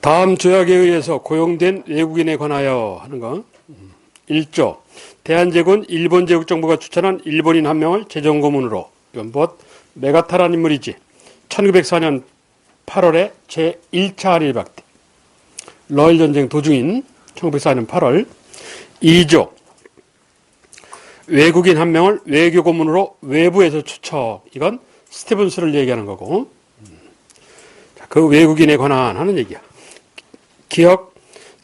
다음 조약에 의해서 고용된 외국인에 관하여 하는 거. 1조. 대한제국은 일본 제국정부가 추천한 일본인 한 명을 재정고문으로, 이건 뭐 메가타라는 인물이지, 1904년 8월에 제1차 한일박대 러일전쟁 도중인 1904년 8월. 2조. 외국인 한 명을 외교고문으로 외부에서 초청, 이건 스티븐스를 얘기하는 거고, 그 외국인에 관한 하는 얘기야. 기억,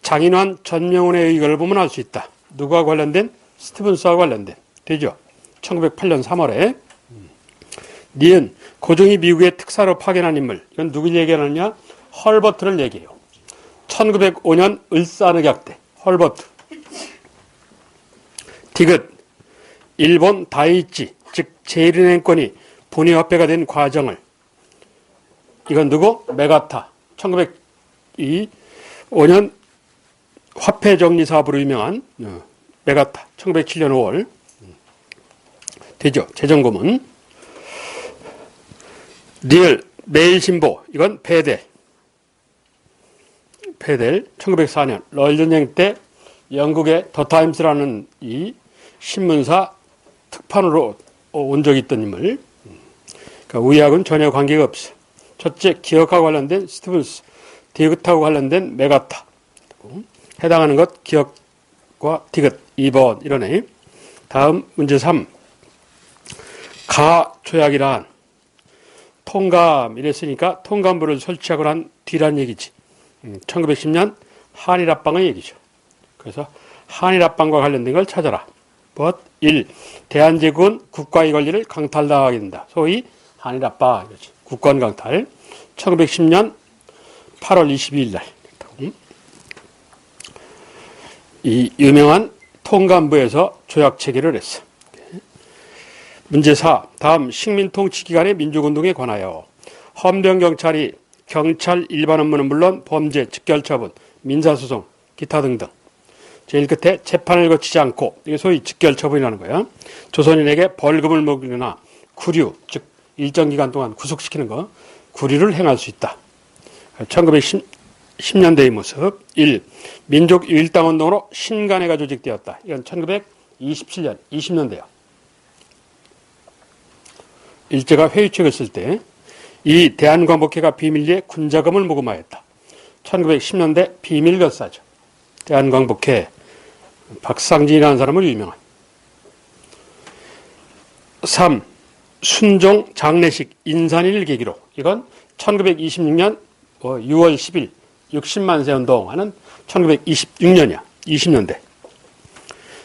장인환 전명훈의 의견을 보면 알 수 있다. 누구와 관련된? 스티븐스와 관련된. 되죠? 1908년 3월에. 니은, 고종이 미국의 특사로 파견한 인물. 이건 누굴 얘기하느냐? 헐버트를 얘기해요. 1905년 을사늑약 때 헐버트. 디귿, 일본 다이치, 즉 제일은행권이 분위화폐가 된 과정을, 이건 누구? 메가타. 1905년 화폐정리사업으로 유명한 메가타. 1907년 5월. 되죠? 재정고문. 리얼, 매일신보. 이건 베델. 1904년 러일전쟁 때 영국의 더타임스라는 이 신문사 특판으로 온 적이 있던 인물. 그러니까 우리하고는 전혀 관계가 없어. 첫째, 기억과 관련된 스티븐스, 디귿하고 관련된 메가타. 해당하는 것 기억과 디귿 2번 이러네. 다음 문제 3. 가조약이란 통감 이랬으니까 통감부를 설치하고 난 뒤란 얘기지. 1910년 한일합방의 얘기죠. 그래서 한일합방과 관련된 걸 찾아라. 1. 대한제국은 국가의 권리를 강탈당하게 된다. 소위 한일합방, 국권 강탈. 1910년 8월 22일 날. 이 유명한 통감부에서 조약 체결을 했어. 문제 4. 다음 식민통치 기간의 민족운동에 관하여 헌병경찰이 경찰 일반 업무는 물론 범죄, 직결처분, 민사소송, 기타 등등. 제일 끝에 재판을 거치지 않고, 이게 소위 직결처분이라는 거야. 조선인에게 벌금을 먹이거나 구류, 즉 일정 기간 동안 구속시키는 거, 구류를 행할 수 있다. 1910년대의 모습. 1. 민족 유일당운동으로 신간회가 조직되었다. 이건 1927년, 20년대야. 일제가 회유책을 쓸 때. 2. 대한광복회가 비밀리에 군자금을 모금하였다. 1910년대 비밀거사죠. 대한광복회, 박상진이라는 사람을 유명한. 3. 순종 장례식 인산일 계기로. 이건 1926년 6월 10일 60만 세 운동하는 1926년이야. 20년대.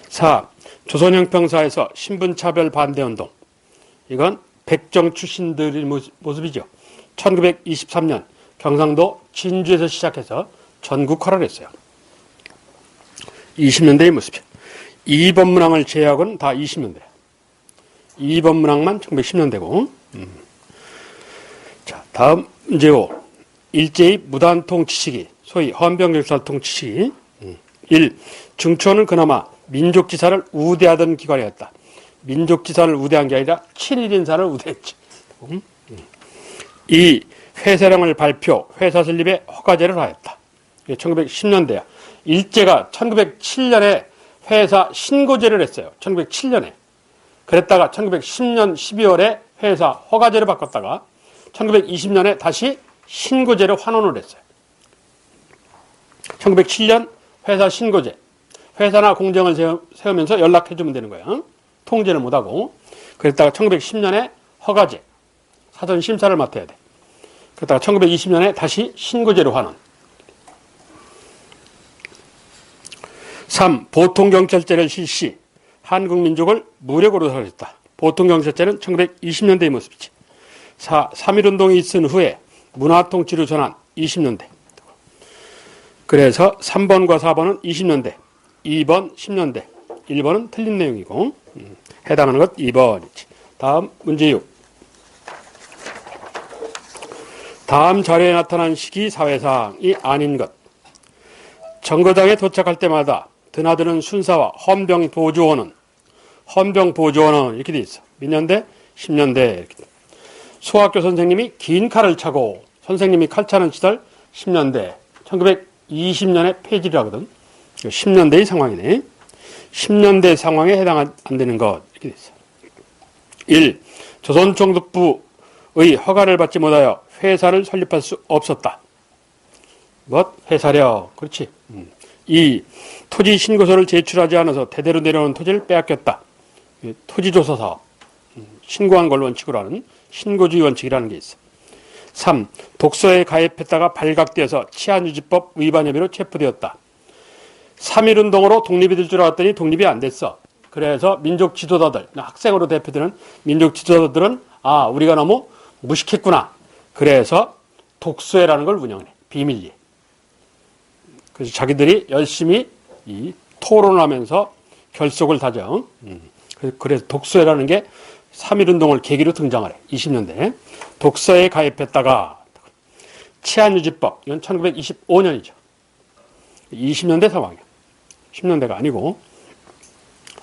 4. 조선형평사에서 신분차별 반대운동. 이건 백정 출신들의 모습이죠. 1923년 경상도 진주에서 시작해서 전국화를 했어요. 20년대의 모습이야. 2번 문항을 제외하고는 다 20년대야. 2번 문항만 1910년대고. 자, 다음 문제 5. 일제의 무단통치 시기, 소위 헌병경찰 통치 시기. 1. 중초는 그나마 민족지사를 우대하던 기관이었다. 민족지사를 우대한 게 아니라 친일인사를 우대했지. 2. 회사령을 발표, 회사 설립에 허가제를 하였다. 이게 1910년대야. 일제가 1907년에 회사 신고제를 했어요. 1907년에. 그랬다가 1910년 12월에 회사 허가제를 바꿨다가 1920년에 다시 신고제로 환원을 했어요. 1907년 회사 신고제. 회사나 공정을 세우면서 연락해주면 되는 거야. 통제를 못하고. 그랬다가 1910년에 허가제. 사전 심사를 맡아야 돼. 그랬다가 1920년에 다시 신고제로 환원. 3. 보통경찰제를 실시. 한국민족을 무력으로 사라졌다. 보통경찰제는 1920년대의 모습이지. 4. 3.1운동이 있은 후에 문화통치로 전환. 20년대. 그래서 3번과 4번은 20년대. 2번 10년대. 1번은 틀린 내용이고 해당하는 것 2번이지. 다음 문제 6. 다음 자료에 나타난 시기 사회상이 아닌 것. 정거장에 도착할 때마다 드나드는 순사와 헌병보조원은 이렇게 돼 있어. 몇 년대? 10년대. 이렇게. 소학교 선생님이 긴 칼을 차고 선생님이 칼 차는 시절 10년대. 1920년에 폐지를 하거든. 10년대의 상황이네. 10년대 상황에 해당 안 되는 것 이렇게 됐어. 1. 조선총독부의 허가를 받지 못하여 회사를 설립할 수 없었다. 회사력. 그렇지. 2. 토지 신고서를 제출하지 않아서 대대로 내려오는 토지를 빼앗겼다. 토지조사 사업. 신고한 걸 원칙으로 하는 신고주의 원칙이라는 게 있어. 3. 독서에 가입했다가 발각되어서 치안유지법 위반 혐의로 체포되었다. 3.1운동으로 독립이 될 줄 알았더니 독립이 안 됐어. 그래서 민족 지도자들, 학생으로 대표되는 민족 지도자들은 우리가 너무 무식했구나. 그래서 독서회라는 걸 운영해. 비밀리에. 그래서 자기들이 열심히 이 토론을 하면서 결속을 다져. 그래서 독서회라는 게 3.1운동을 계기로 등장하래. 20년대. 독서에 가입했다가 치안유지법. 이건 1925년이죠. 20년대 상황이야. 10년대가 아니고.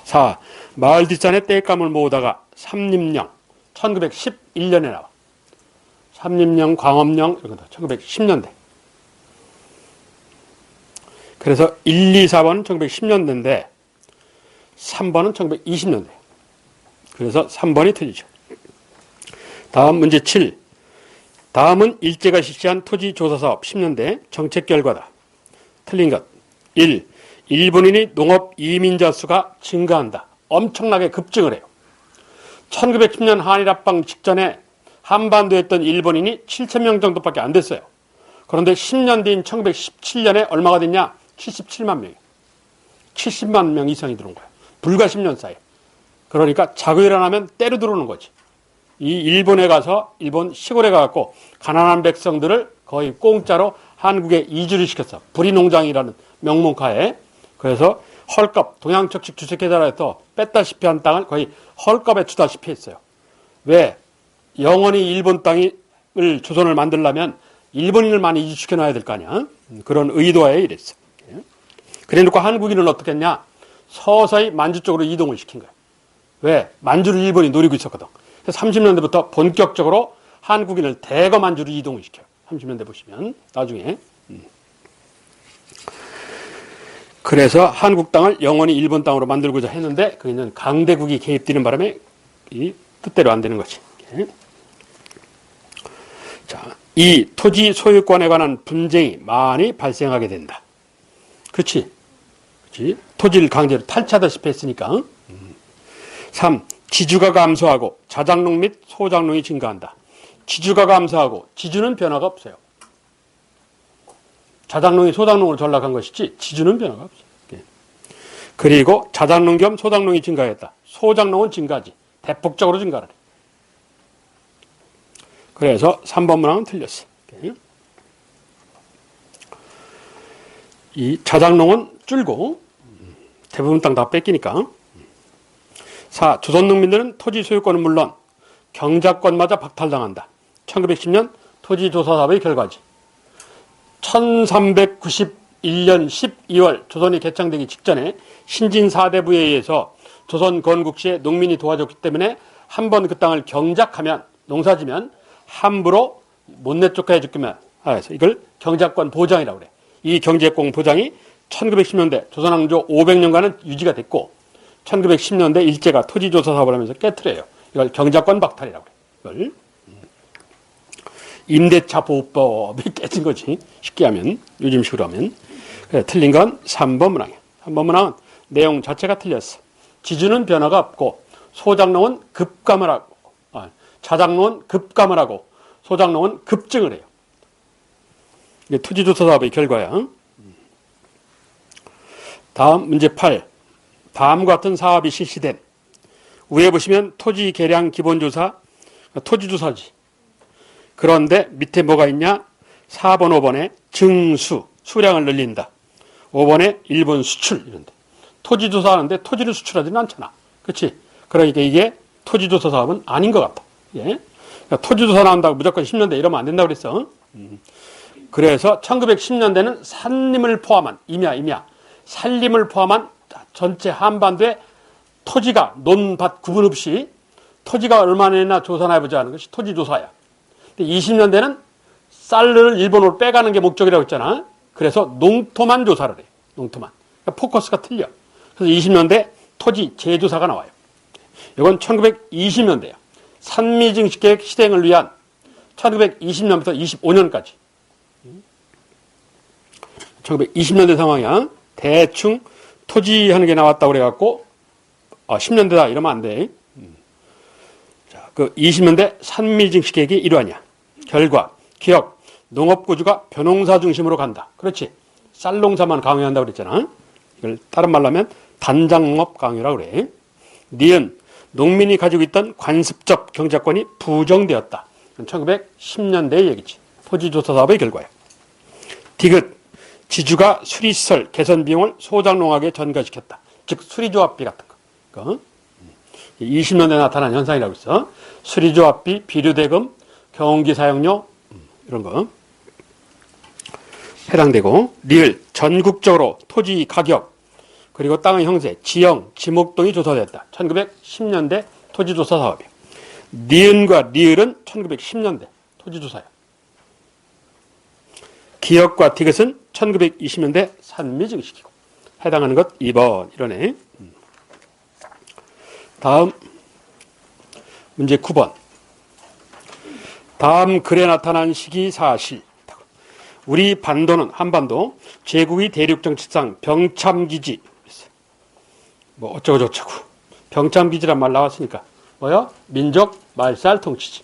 4. 마을 뒷산에 땔감을 모으다가 삼림령. 1911년에 나와. 삼림령, 광업령 이런 거 1910년대. 그래서 1, 2, 4번은 1910년대인데 3번은 1920년대. 그래서 3번이 틀리죠. 다음 문제 7. 다음은 일제가 실시한 토지조사사업 10년대 정책 결과다. 틀린 것. 1. 일본인이 농업 이민자 수가 증가한다. 엄청나게 급증을 해요. 1910년 한일합방 직전에 한반도에 있던 일본인이 7,000명 정도밖에 안 됐어요. 그런데 10년 뒤인 1917년에 얼마가 됐냐? 77만 명이. 70만 명 이상이 들어온 거야. 불과 10년 사이에. 그러니까 자고 일어나면 때려 들어오는 거지. 이 일본에 가서 일본 시골에 가갖고 가난한 백성들을 거의 공짜로 한국에 이주를 시켰어. 부리농장이라는 명목하에. 그래서 헐값, 동양척식 주식회사에서 뺐다시피 한 땅을 거의 헐값에 주다시피 했어요. 왜? 영원히 일본 땅을 조선을 만들려면 일본인을 많이 이주시켜놔야 될 거 아니야. 그런 의도하에 이랬어. 그래놓고 한국인은 어떻게 했냐? 서서히 만주 쪽으로 이동을 시킨 거야. 왜? 만주를 일본이 노리고 있었거든. 그래서 30년대부터 본격적으로 한국인을 대거 만주로 이동을 시켜요. 30년대 보시면 나중에. 그래서 한국 땅을 영원히 일본 땅으로 만들고자 했는데 그는 강대국이 개입되는 바람에 이 뜻대로 안 되는 거지. 자, 이 토지 소유권에 관한 분쟁이 많이 발생하게 된다. 그렇지? 그렇지? 토지를 강제로 탈취하다시피 했으니까. 3. 지주가 감소하고 자작농 및 소작농이 증가한다. 지주가 감소하고 지주는 변화가 없어요. 자작농이 소작농으로 전락한 것이지 지주는 변화가 없어요. 그리고 자작농 겸 소작농이 증가했다. 소작농은 증가하지. 대폭적으로 증가를 해. 그래서 3번 문항은 틀렸어. 이 자작농은 줄고 대부분 땅 다 뺏기니까. 4. 조선 농민들은 토지 소유권은 물론 경작권마저 박탈당한다. 1910년 토지조사사업의 결과지. 1391년 12월 조선이 개창되기 직전에 신진 4대부에 의해서 조선 건국시에 농민이 도와줬기 때문에 한 번 그 땅을 경작하면 농사지면 함부로 못 내쫓게 해줬기만 해서 이걸 경작권 보장이라고 그래. 이 경제권 보장이 1910년대 조선왕조 500년간은 유지가 됐고 1910년대 일제가 토지조사 사업을 하면서 깨트려요. 이걸 경작권 박탈이라고 그래. 이걸 임대차 보호법이 깨진 거지. 쉽게 하면 요즘식으로 하면. 그래, 틀린 건 3번 문항이야. 3번 문항은 내용 자체가 틀렸어. 지주는 변화가 없고 소작농은 급감을 하고 자작농은 급감을 하고 소작농은 급증을 해요. 이게 토지조사 사업의 결과야. 다음 문제 8. 다음과 같은 사업이 실시된 위에 보시면 토지 계량 기본조사 토지조사지. 그런데 밑에 뭐가 있냐? 4번, 5번에 증수, 수량을 늘린다. 5번에 일본 수출 이런데. 토지조사 하는데 토지를 수출하지는 않잖아. 그렇지? 그러니까 이게 토지조사 사업은 아닌 것 같아. 예? 그러니까 토지조사 나온다고 무조건 10년대 이러면 안 된다고 그랬어. 그래서 1910년대는 산림을 포함한 임야 산림을 포함한 전체 한반도에 토지가 논밭 구분 없이 토지가 얼마나 있나 조사나 해보자 하는 것이 토지조사야. 근데 20년대는 쌀을 일본으로 빼가는 게 목적이라고 했잖아. 그래서 농토만 조사를 해요. 농토만. 그러니까 포커스가 틀려. 그래서 20년대 토지 재조사가 나와요. 이건 1920년대야. 산미증식계획 실행을 위한 1920년부터 25년까지. 1920년대 상황이야. 대충 토지 하는 게 나왔다고 그래갖고 10년대다 이러면 안 돼. 자, 그 20년대 산미증식계획이 일환이야. 결과, 기억, 농업구조가 벼농사 중심으로 간다. 그렇지. 쌀농사만 강요한다고 그랬잖아. 이걸 다른 말로 하면 단장농업 강요라고 그래. 니은, 농민이 가지고 있던 관습적 경작권이 부정되었다. 1910년대의 얘기지. 토지조사 사업의 결과야. 디귿, 지주가 수리시설 개선 비용을 소작농학에 전가시켰다. 즉 수리조합비 같은 거. 20년대에 나타난 현상이라고 했어. 수리조합비, 비료대금, 경운기 사용료 이런 거 해당되고, 리을, 전국적으로 토지 가격 그리고 땅의 형세, 지형, 지목동이 조사됐다. 1910년대 토지조사 사업이야. 니은과 리을은 1910년대 토지조사야. 기역과 디귿은 1920년대 산미증식이고 해당하는 것 2번 이러네. 다음 문제 9번. 다음 글에 나타난 시기 사실. 우리 반도는 한반도 제국의 대륙정치상 병참기지. 뭐 어쩌고저쩌고. 병참기지란 말 나왔으니까 뭐야? 민족 말살 통치지.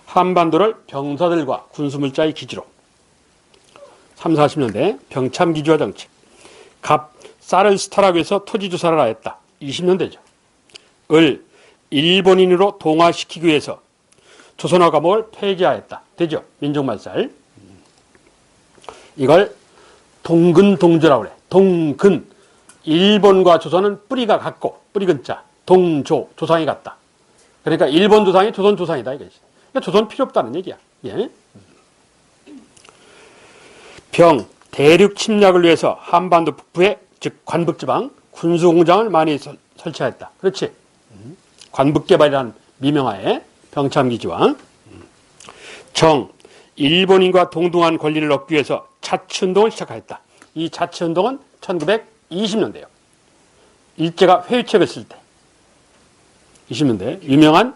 한반도를 병사들과 군수물자의 기지로. 3, 40년대 병참기지화 정책. 갑, 쌀을 수탈하기 위해서 토지조사를 하였다. 20년대죠. 을, 일본인으로 동화시키기 위해서 조선어 과목을 폐지하였다. 되죠? 민족말살. 이걸 동근동조라고 그래. 동근. 일본과 조선은 뿌리가 같고, 뿌리 근자. 동조, 조상이 같다. 그러니까 일본 조상이 조선 조상이다. 이거지. 그러니까 조선 필요 없다는 얘기야. 예? 병, 대륙 침략을 위해서 한반도 북부에, 즉 관북지방 군수공장을 많이 설치하였다. 그렇지. 관북개발이라는 미명하에 병참기지와. 정, 일본인과 동등한 권리를 얻기 위해서 자치운동을 시작하였다. 이 자치운동은 1920년대요. 일제가 회유책을 쓸 때. 20년대 유명한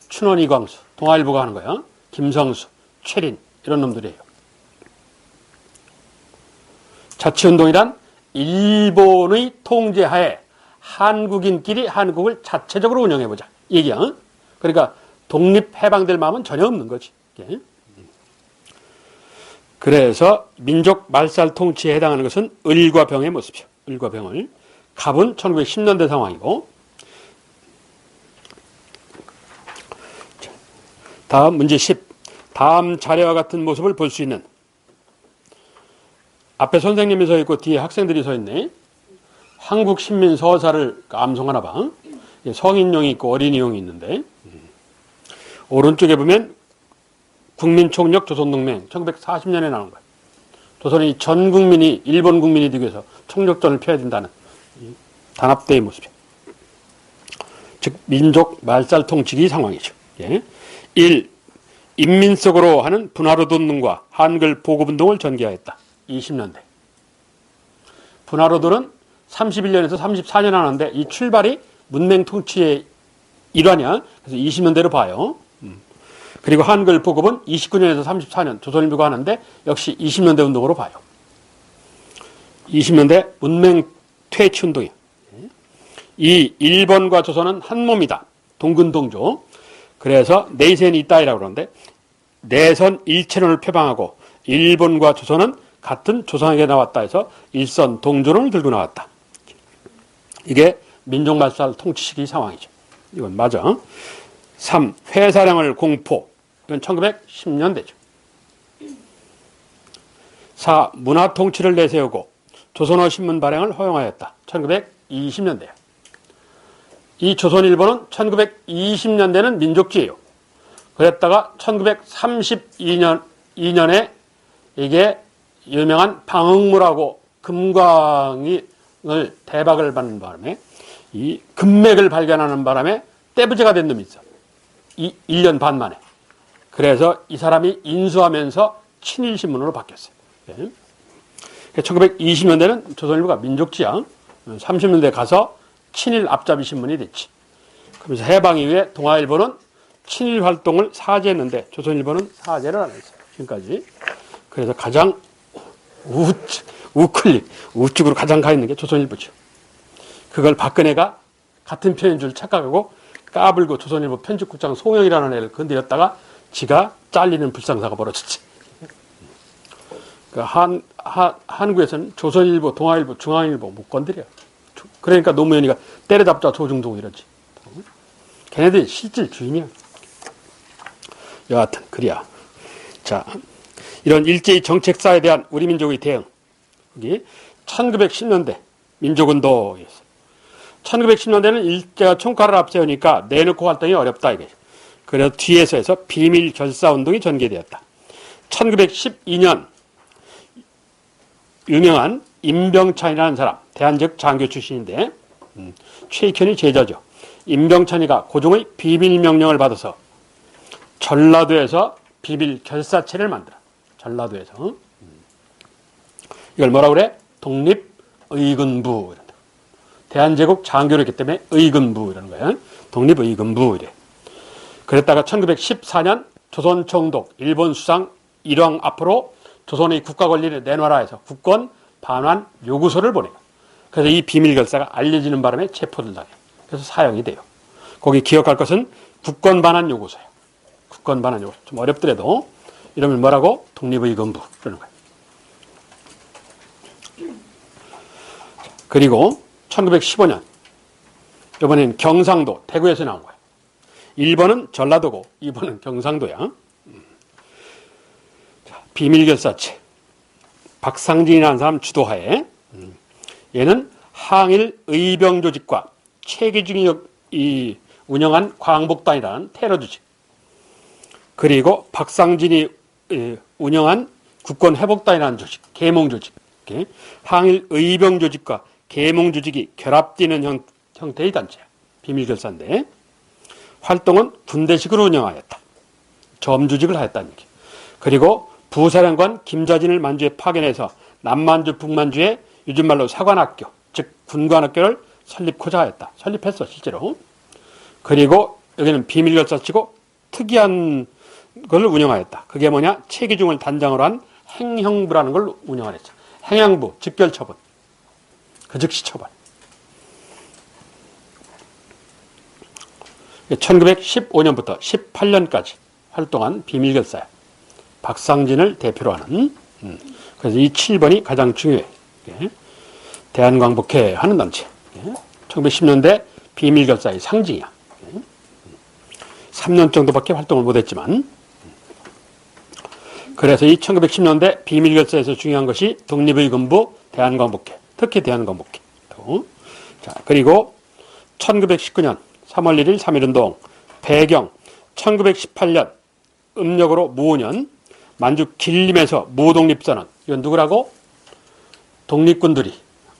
춘원 이광수, 동아일보가 하는 거야. 김성수, 최린 이런 놈들이에요. 자치운동이란 일본의 통제하에 한국인끼리 한국을 자체적으로 운영해보자. 얘기야. 그러니까 독립해방될 마음은 전혀 없는 거지. 그래서 민족 말살 통치에 해당하는 것은 을과 병의 모습이죠. 을과 병을. 갑은 1910년대 상황이고. 다음 문제 10. 다음 자료와 같은 모습을 볼 수 있는. 앞에 선생님이 서 있고 뒤에 학생들이 서 있네. 한국 신민 서사를 암송하나 봐. 성인용이 있고 어린이용이 있는데. 오른쪽에 보면 국민총력 조선동맹 1940년에 나온 거야. 조선이 전 국민이 일본 국민이 되기 위해서 총력전을 펴야 된다는 단합대의 모습이야. 즉 민족 말살 통치기 상황이죠. 예. 1. 인민석으로 하는 분화로돈능과 한글 보급운동을 전개하였다. 20년대. 분화로돈은 31년에서 34년 하는데 이 출발이 문맹 통치의 일환이야. 그래서 20년대로 봐요. 그리고 한글 보급은 29년에서 34년 조선일보가 하는데 역시 20년대 운동으로 봐요. 20년대 문맹 퇴치 운동이야. 이 일본과 조선은 한 몸이다. 동근동조. 그래서 내센이 있다이라고 그러는데 내선 일체론을 표방하고 일본과 조선은 같은 조상에게 나왔다 해서 일선 동조론을 들고 나왔다. 이게 민족말살 통치 시기 상황이죠. 이건 맞아. 3. 회사령을 공포. 이건 1910년대죠. 4. 문화통치를 내세우고 조선어 신문 발행을 허용하였다. 1920년대야. 이 조선일보는 1920년대는 민족주의예요. 그랬다가 1932년에 이게 유명한 방흥무라고 금광을 대박을 받는 바람에 이 금맥을 발견하는 바람에 떼부제가 된 놈이 있어. 1년 반 만에. 그래서 이 사람이 인수하면서 친일신문으로 바뀌었어요. 네. 1920년대는 조선일보가 민족지야. 30년대 가서 친일 앞잡이 신문이 됐지. 그러면서 해방 이후에 동아일보는 친일 활동을 사죄했는데 조선일보는 사죄를 안 했어요. 지금까지. 그래서 가장 우측으로 가장 가 있는 게 조선일보죠. 그걸 박근혜가 같은 편인 줄 착각하고 까불고 조선일보 편집국장 송영이라는 애를 건드렸다가 지가 잘리는 불상사가 벌어졌지. 한국에서는 조선일보, 동아일보, 중앙일보 못 건드려. 그러니까 노무현이가 때려잡자 조중동 이러지. 걔네들이 실질 주인이야. 여하튼 그래야. 자, 이런 일제히 정책사에 대한 우리 민족의 대응. 여기 1910년대 민족운동이었어. 1910년대는 일제가 총칼을 앞세우니까 내놓고 활동이 어렵다 이게. 그래서 뒤에서 해서 비밀 결사운동이 전개되었다. 1912년 유명한 임병찬이라는 사람, 대한적 장교 출신인데 최익현이 제자죠. 임병찬이가 고종의 비밀 명령을 받아서 전라도에서 비밀 결사체를 만들어. 전라도에서. 이걸 뭐라 그래? 독립의군부. 이런다. 대한제국 장교였기 때문에 의군부 이라는 거야. 독립의군부 이래. 그랬다가 1914년 조선총독 일본 수상 일왕 앞으로 조선의 국가 권리를 내놔라 해서 국권 반환 요구서를 보내요. 그래서 이 비밀 결사가 알려지는 바람에 체포를 당해요. 그래서 사형이 돼요. 거기 기억할 것은 국권 반환 요구서예요. 국권 반환 요구서. 좀 어렵더라도 이러면 뭐라고? 독립의군부 그러는 거예요. 그리고 1915년 이번엔 경상도 대구에서 나온 거예요. 1번은 전라도고 2번은 경상도야. 자, 비밀결사체 박상진이라는 사람 주도하에 얘는 항일 의병 조직과 최기중이 운영한 광복단이라는 테러 조직, 그리고 박상진이 운영한 국권회복단이라는 조직, 계몽 조직, 항일 의병 조직과 계몽 조직이 결합되는 형태의 단체야. 비밀결사인데 활동은 군대식으로 운영하였다. 점조직을 하였다는 얘기. 그리고 부사령관 김자진을 만주에 파견해서 남만주, 북만주에 요즘 말로 사관학교, 즉 군관학교를 설립고자 하였다. 설립했어 실제로. 그리고 여기는 비밀결사치고 특이한 걸 운영하였다. 그게 뭐냐? 최기중을 단장으로 한 행형부라는 걸 운영하였죠. 행양부, 즉결처분. 그 즉시 처벌. 1915년부터 18년까지 활동한 비밀결사야. 박상진을 대표로 하는. 그래서 이 7번이 가장 중요해. 대한광복회 하는 단체. 1910년대 비밀결사의 상징이야. 3년 정도밖에 활동을 못했지만. 그래서 이 1910년대 비밀결사에서 중요한 것이 독립의군부, 대한광복회. 특히 대한광복회. 자, 그리고 1919년 3월 1일 3.1운동 배경 1918년 음력으로 무오년 만주 길림에서 무독립선언. 이건 누구라고? 독립군들이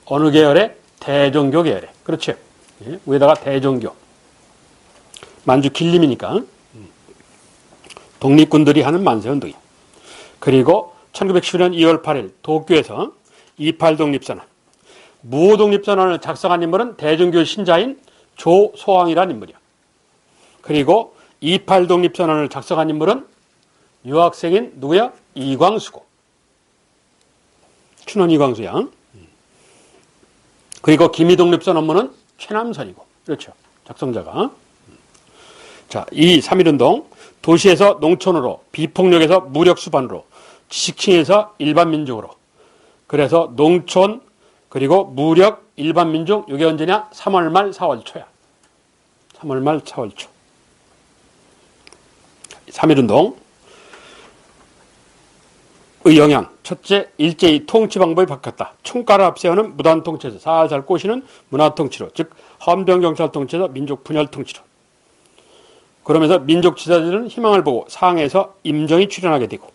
어느 계열에? 대종교 계열에. 그렇죠. 예, 위에다가 대종교. 만주 길림이니까 독립군들이 하는 만세운동이야. 그리고 1910년 2월 8일 도쿄에서 28 독립선언. 무독립선언을 작성한 인물은 대종교 신자인 조소왕이라는 인물이야. 그리고 28 독립선언을 작성한 인물은 유학생인 누구야? 이광수고. 춘원 이광수야. 그리고 기미독립선언문은 최남선이고. 그렇죠. 작성자가. 자, 이 3.1운동 도시에서 농촌으로, 비폭력에서 무력 수반으로, 지식층에서 일반 민족으로. 그래서 농촌 그리고 무력 일반 민족, 이게 언제냐? 3월 말 4월 초야. 3월 말 4월 초. 3.1운동 의 영향. 첫째, 일제히 통치 방법이 바뀌었다. 총가를 앞세우는 무단 통치에서 살살 꼬시는 문화 통치로, 즉 헌병경찰 통치에서 민족 분열 통치로. 그러면서 민족 지도자들은 희망을 보고 상해에서 임정이 출현하게 되고,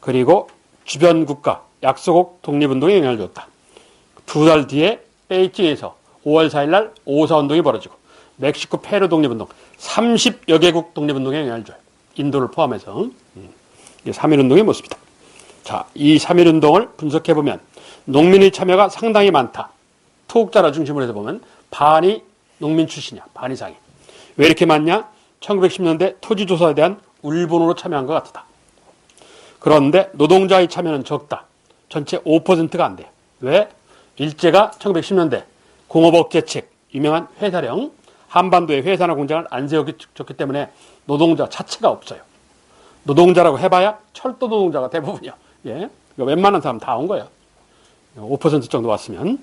그리고 주변 국가, 약소국 독립운동에 영향을 줬다. 2달 뒤에 베이징에서 5월 4일 날 5.4운동이 벌어지고, 멕시코 페루 독립운동 30여 개국 독립운동에 영향을 줘요. 인도를 포함해서. 이게 3.1운동의 모습이다. 자, 이 3.1운동을 분석해보면 농민의 참여가 상당히 많다. 투옥자를 중심으로 해서 보면 반이 농민 출신이야. 반 이상이. 왜 이렇게 많냐? 1910년대 토지조사에 대한 울분으로 참여한 것 같다. 그런데 노동자의 참여는 적다. 전체 5%가 안 돼요. 왜? 일제가 1910년대 공업업계책, 유명한 회사령, 한반도에 회사나 공장을 안 세웠기 때문에 노동자 자체가 없어요. 노동자라고 해봐야 철도 노동자가 대부분이요. 예. 웬만한 사람 다 온 거예요. 5% 정도 왔으면.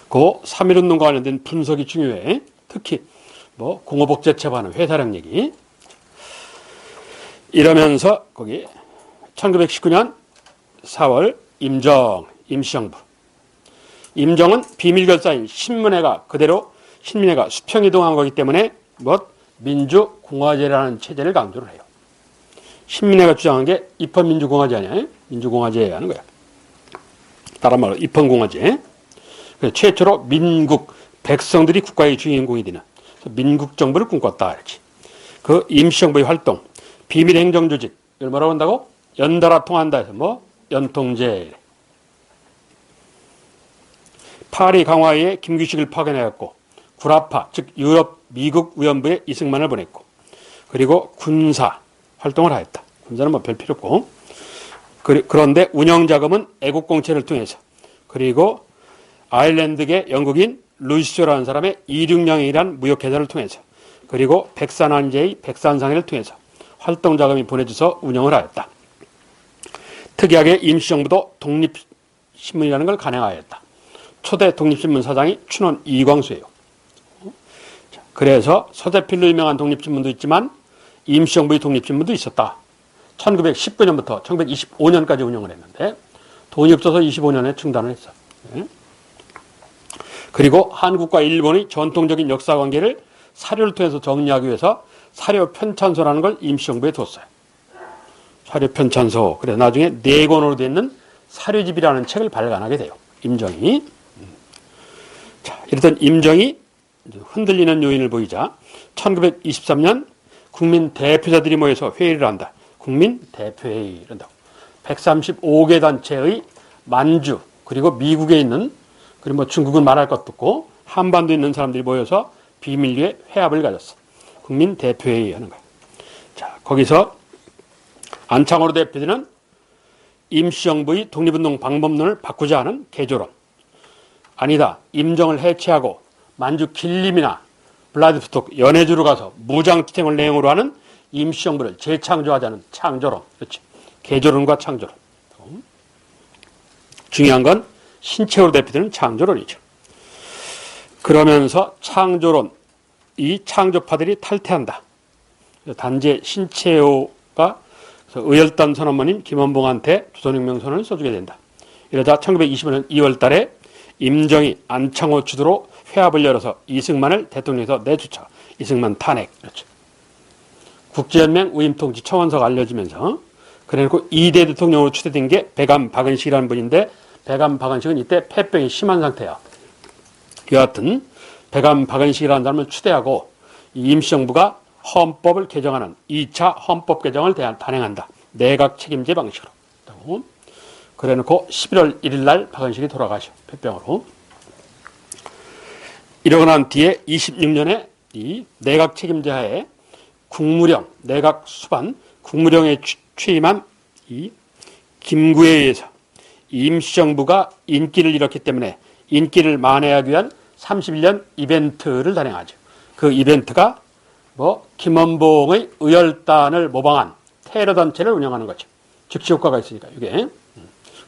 그 3.1운동과 관련된 분석이 중요해. 특히 뭐 공업업계책하는 회사령 얘기. 이러면서 거기 1919년 4월 임시정부. 임정은 비밀결사인 신문회가 그대로 신민회가 수평이동한 거기 때문에 민주공화제라는 체제를 강조를 해요. 신민회가 주장한 게 입헌민주공화제 아니야? 민주공화제 하는 거야. 다른 말로 입헌공화제. 최초로 민국 백성들이 국가의 주인공이 되는 민국정부를 꿈꿨다. 이렇게. 그 임시정부의 활동, 비밀행정조직, 이걸 뭐라고 한다고? 연달아 통한다 해서 연통제. 파리 강화에 김규식을 파견해갖고 구라파, 즉 유럽 미국 위원부에 이승만을 보냈고, 그리고 군사 활동을 하였다. 군사는 별 필요 없고. 그런데 운영자금은 애국공채를 통해서, 그리고 아일랜드계 영국인 루이스라는 사람의 260령이란 무역회사를 통해서, 그리고 백산한제의 백산상회를 통해서 활동자금이 보내져서 운영을 하였다. 특이하게 임시정부도 독립신문이라는 걸 간행하였다. 초대 독립신문 사장이 춘원 이광수예요. 그래서 서재필로 유명한 독립신문도 있지만 임시정부의 독립신문도 있었다. 1919년부터 1925년까지 운영을 했는데 돈이 없어서 25년에 중단을 했어. 그리고 한국과 일본의 전통적인 역사관계를 사료를 통해서 정리하기 위해서 사료편찬소라는 걸 임시정부에 뒀어요. 사료편찬소. 그래서 나중에 4권으로 되어 있는 사료집이라는 책을 발간하게 돼요. 임정이. 자, 이랬던 임정이 흔들리는 요인을 보이자 1923년 국민 대표자들이 모여서 회의를 한다. 국민 대표회의 이런다고. 135개 단체의 만주, 그리고 미국에 있는, 그리고 중국은 말할 것도 없고 한반도에 있는 사람들이 모여서 비밀리에 회합을 가졌어. 국민 대표회의 하는 거야. 자, 거기서 안창호로 대표되는 임시정부의 독립운동 방법론을 바꾸자 하는 개조론. 아니다. 임정을 해체하고 만주 길림이나 블라디보스토크 연해주로 가서 무장투쟁을 내용으로 하는 임시정부를 재창조하자는 창조론. 그렇지. 개조론과 창조론. 중요한 건 신채호로 대표되는 창조론이죠. 그러면서 창조론, 이 창조파들이 탈퇴한다. 단재 신채호가 의열단 선언문인 김원봉한테 조선혁명선언을 써주게 된다. 이러자 1925년 2월 달에 임정이 안창호 주도로 회합을 열어서 이승만을 대통령에서 내쫓아. 이승만 탄핵. 그렇죠. 국제연맹 위임통치 청원서가 알려지면서 그래놓고 2대 대통령으로 추대된 게 백암 박은식이라는 분인데, 백암 박은식은 이때 폐병이 심한 상태야. 여하튼 백암 박은식이라는 사람을 추대하고 임시정부가 헌법을 개정하는 2차 헌법 개정을 단행한다. 내각 책임제 방식으로. 그래놓고 11월 1일 날 박은식이 돌아가셔. 폐병으로. 이러고 난 뒤에 26년에 이 내각 책임제 하에 국무령, 내각 수반, 국무령에 취임한 이 김구에 의해서 임시정부가 인기를 잃었기 때문에 인기를 만회하기 위한 31년 이벤트를 단행하죠. 그 이벤트가 김원봉의 의열단을 모방한 테러 단체를 운영하는 거죠. 즉시 효과가 있으니까 이게.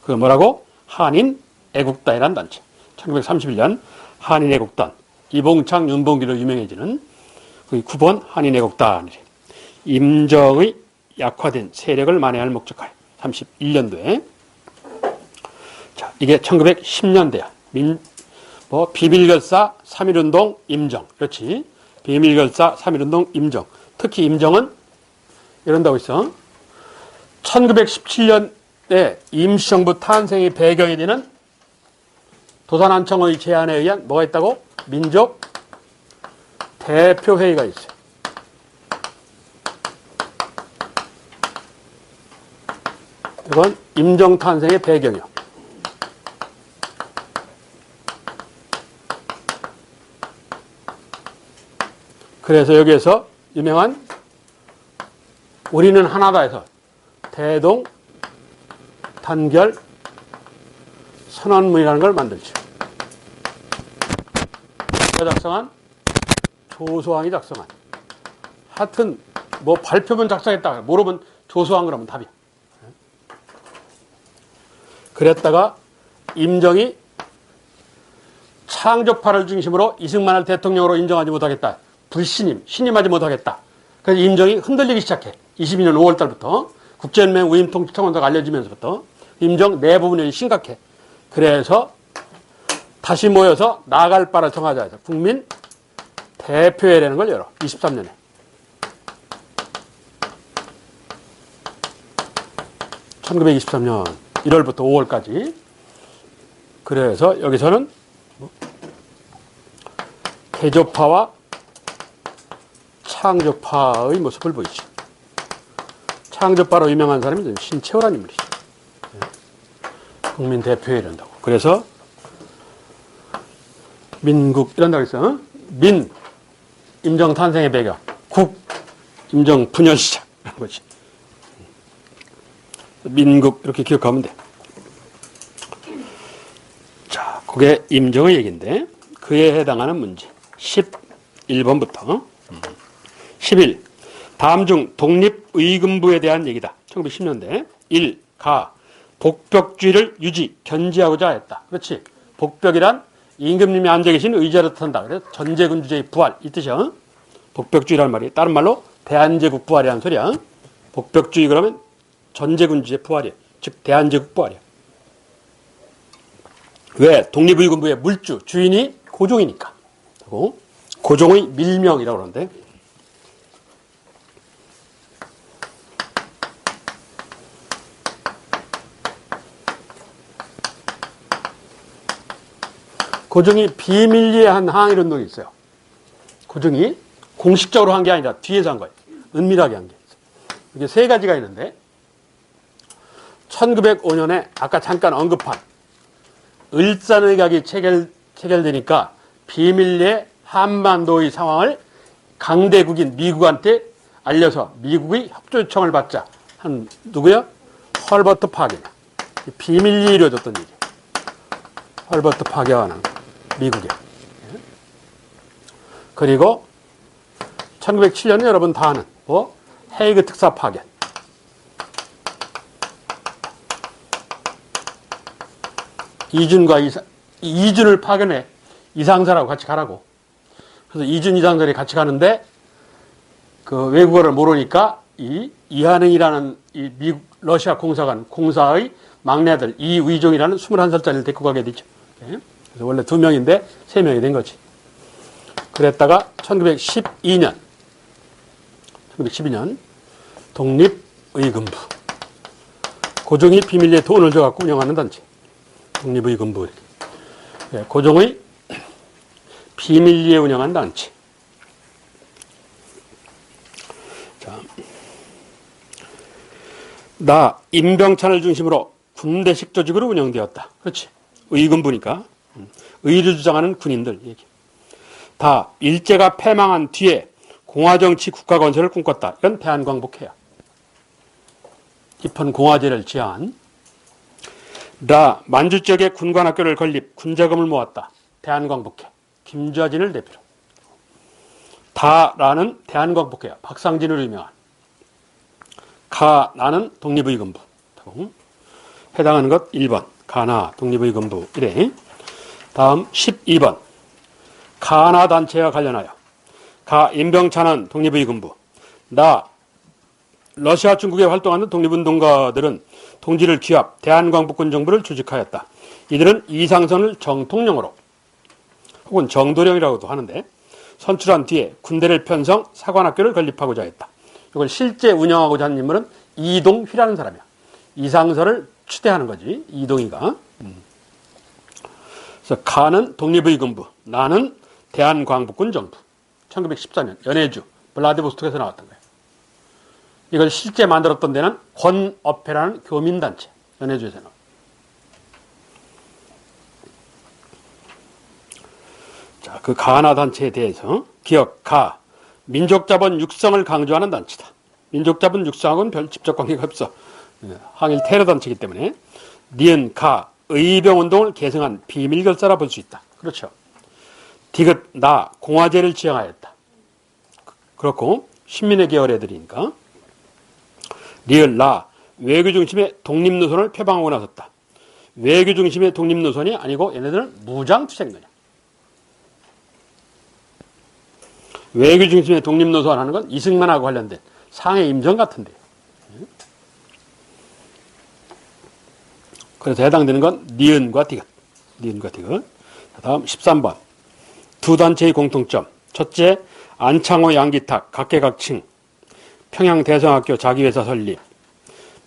그게 뭐라고? 한인애국단이라는 단체. 1931년 한인애국단. 이봉창, 윤봉기로 유명해지는 그 9번 한인애국단. 임정의 약화된 세력을 만회할 목적하에 31년도에. 자, 이게 1910년대야. 비밀결사 3.1운동 임정. 그렇지. 비밀결사 3.1운동 임정. 특히 임정은 이런다고 있어. 1917년에 임시정부 탄생의 배경이 되는 도산 안창호의 제안에 의한 뭐가 있다고? 민족 대표회의가 있어요. 이건 임정 탄생의 배경이요. 그래서 여기에서 유명한 우리는 하나다 해서 대동 단결 선언문이라는 걸 만들죠. 누가 작성한? 조소왕이 작성한. 하여튼 뭐 발표문 작성했다가 모르면 조소왕 그러면 답이야. 그랬다가 임정이 창조파를 중심으로 이승만을 대통령으로 인정하지 못하겠다. 신임하지 못하겠다. 그래서 임정이 흔들리기 시작해. 22년 5월 달부터 국제연맹 위임통치청원서가 알려지면서부터 임정 내부 분열이 심각해. 그래서 다시 모여서 나갈 바를 정하자 해서 국민 대표회라는 걸 열어. 23년에. (1923년) 1월부터 5월까지. 그래서 여기서는 개조파와 창조파의 모습을 보이죠. 창조파로 유명한 사람이 신채호라는 인물이죠. 국민 대표회 이런다고. 그래서 민국 이런다고 했어요. 민, 임정 탄생의 배경. 국, 임정 분열 시작. 이런 거지. 민국 이렇게 기억하면 돼. 자, 그게 임정의 얘기인데 그에 해당하는 문제 11번부터 11. 다음 중 독립의금부에 대한 얘기다. 1910년대 1. 가. 복벽주의를 유지, 견지하고자 했다. 그렇지. 복벽이란 임금님이 앉아 계신 의자를 뜻한다. 그래서 전제군주제의 부활 이 뜻이야. 복벽주의라는 말이 다른 말로 대한제국 부활이라는 소리야. 복벽주의 그러면 전제군주제 부활이야. 즉 대한제국 부활이야. 왜? 독립의금부의 물주, 주인이 고종이니까. 그리고 고종의 밀명이라고 그러는데 고종이 비밀리에 한 항일운동이 있어요. 고종이 공식적으로 한 게 아니라 뒤에서 한 거예요. 은밀하게 한 게 있어요. 이게 세 가지가 있는데 1905년에 아까 잠깐 언급한 을산의각이 체결되니까 비밀리에 한반도의 상황을 강대국인 미국한테 알려서 미국의 협조 요청을 받자 한 누구야? 헐버트 파게냐. 비밀리에 이루어졌던 일이에요. 헐버트 파게와는 미국에. 그리고 1907년에 여러분 다 아는 뭐 헤이그 특사 파견. 이준을 파견해. 이상사라고 같이 가라고. 그래서 이준 이상사들이 같이 가는데 그 외국어를 모르니까 이 이한응이라는 이 미국 러시아 공사의 막내아들 이의종이라는 21살짜리를 데리고 가게 되죠. 그래서 원래 2명인데 3명이 된 거지. 그랬다가 1912년 독립의금부. 고종이 비밀리에 돈을 줘갖고 운영하는 단체. 독립의금부. 고종의 비밀리에 운영한 단체. 자, 나 임병찬을 중심으로 군대식 조직으로 운영되었다. 그렇지. 의금부니까. 의를 주장하는 군인들 얘기. 다 일제가 패망한 뒤에 공화정치 국가 건설을 꿈꿨다. 이건 대한광복회야. 입헌 공화제를 지향한. 라 만주 지역에 군관학교를 건립, 군자금을 모았다. 대한광복회. 김좌진을 대표로. 다라는 대한광복회야. 박상진으로 유명한. 가나는 독립의금부. 해당하는 것 1번. 가나 독립의금부 이래. 다음 12번. 가나 단체와 관련하여. 가 임병찬은 독립의금부. 나 러시아 중국에 활동하는 독립운동가들은 동지를 기합 대한광복군 정부를 조직하였다. 이들은 이상선을 정통령으로 혹은 정도령이라고도 하는데 선출한 뒤에 군대를 편성 사관학교를 건립하고자 했다. 이걸 실제 운영하고자 하는 인물은 이동휘라는 사람이야. 이상선을 추대하는 거지. 이동희가. 그래서 가는 독립의금부, 나는 대한광복군 정부. 1914년 연해주 블라디보스톡에서 나왔던 거예요. 이걸 실제 만들었던 데는 권업회라는 교민단체. 연해주에서 나와. 자, 그 가나 단체에 대해서 기억, 가. 민족자본 육성을 강조하는 단체다. 민족자본 육성하고는 별 직접 관계가 없어. 항일 테러 단체이기 때문에. 니은, 가, 의병운동을 계승한 비밀결사라 볼 수 있다. 그렇죠. 디귿, 나, 공화제를 지향하였다. 그렇고 신민의 계열 애들이니까. 리을, 라, 외교 중심의 독립노선을 표방하고 나섰다. 외교 중심의 독립노선이 아니고 얘네들은 무장투쟁론이야. 외교 중심의 독립노선 하는 건 이승만하고 관련된 상해 임전 같은데. 그래서 해당되는 건 니은과 디귿. 니은과 디귿. 다음 13번. 두 단체의 공통점. 첫째, 안창호 양기탁 각계각층 평양대성학교 자기회사 설립.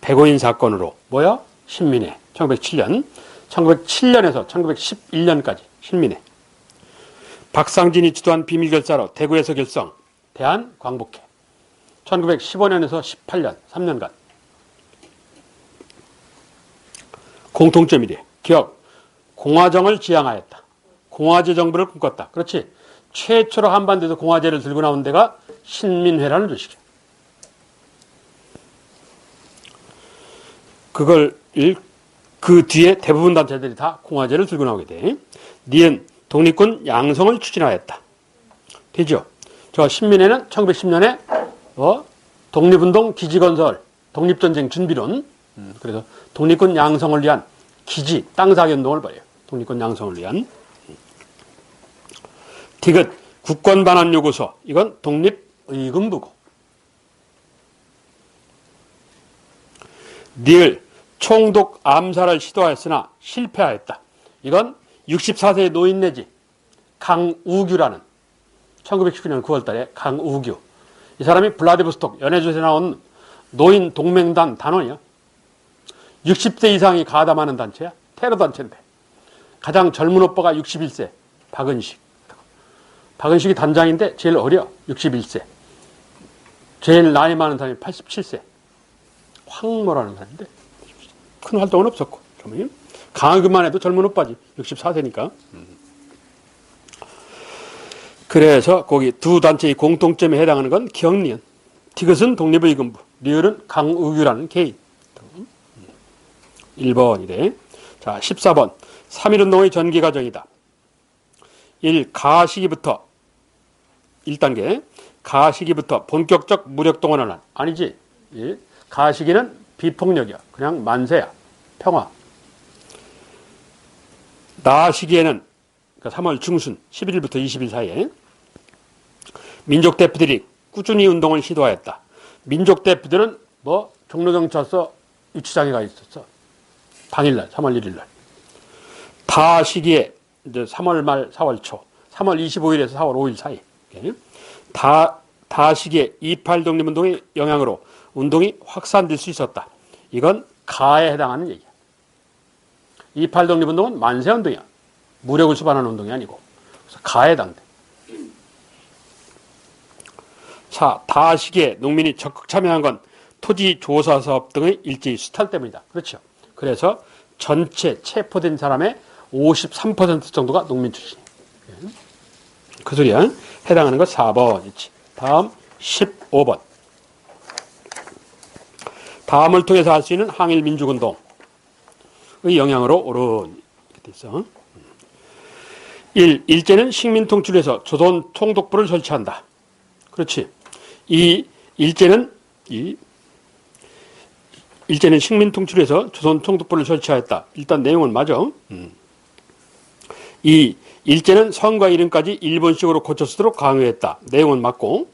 백오인 사건으로 뭐야? 신민회. 1907년. 1907년에서 1911년까지 신민회. 박상진이 주도한 비밀결사로 대구에서 결성. 대한광복회. 1915년에서 18년 3년간. 공통점이래. 기억. 공화정을 지향하였다. 공화제 정부를 꿈꿨다. 그렇지. 최초로 한반도에서 공화제를 들고 나온 데가 신민회라는 조직이야. 그걸 그 뒤에 대부분 단체들이 다 공화제를 들고 나오게 돼. 니은 독립군 양성을 추진하였다. 되죠? 저 신민회는 1910년에 독립운동 기지건설, 독립전쟁 준비론, 그래서 독립군 양성을 위한 기지, 땅 사기 운동을 벌여요. 독립군 양성을 위한. 디귿, 국권 반환 요구서. 이건 독립의금부고. 니을, 총독 암살을 시도하였으나 실패하였다. 이건 64세의 노인 내지 강우규라는 1919년 9월달에 강우규. 이 사람이 블라디보스톡 연해주에서 나온 노인 동맹단 단원이야. 60세 이상이 가담하는 단체야. 테러 단체인데. 가장 젊은 오빠가 61세 박은식. 박은식이 단장인데 제일 어려. 61세. 제일 나이 많은 사람이 87세. 황모라는 사람인데 큰 활동은 없었고. 강하기만 해도 젊은 오빠지. 64세니까. 그래서 거기 두 단체의 공통점에 해당하는 건 기억니은. 디귿은 독립의금부, 리을은 강우규라는 개인. 1번이래. 자, 14번. 3.1운동의 전개 과정이다. 1. 가시기부터 1단계. 가시기부터 본격적 무력동원을 한. 아니지. 가시기는 비폭력이야. 그냥 만세야. 평화. 나시기에는 3월 중순 11일부터 20일 사이에 민족 대표들이 꾸준히 운동을 시도하였다. 민족 대표들은 종로경찰서 유치장에 가 있었어. 당일날 3월 1일날. 다 시기에 이제 3월 말 4월 초 3월 25일에서 4월 5일 사이. 다 시기에 28 독립운동의 영향으로 운동이 확산될 수 있었다. 이건 가에 해당하는 얘기야. 28 독립운동은 만세운동이야. 무력을 수반하는 운동이 아니고. 그래서 가에 해당돼. 자, 다 시기에 농민이 적극 참여한 건 토지 조사 사업 등의 일제히 수탈 때문이다. 그렇죠. 그래서 전체 체포된 사람의 53% 정도가 농민 출신이에요. 그 소리야. 해당하는 거 4번이지. 다음 15번. 다음을 통해서 할 수 있는 항일 민주운동의 영향으로 옳은 이렇게 돼 있어. 1. 일제는 식민 통치에서 조선 총독부를 설치한다. 그렇지. 일제는 식민 통치에서 조선 총독부를 설치하였다. 일단 내용은 맞아. 2. 일제는 성과 이름까지 일본식으로 고쳐 쓰도록 강요했다. 내용은 맞고.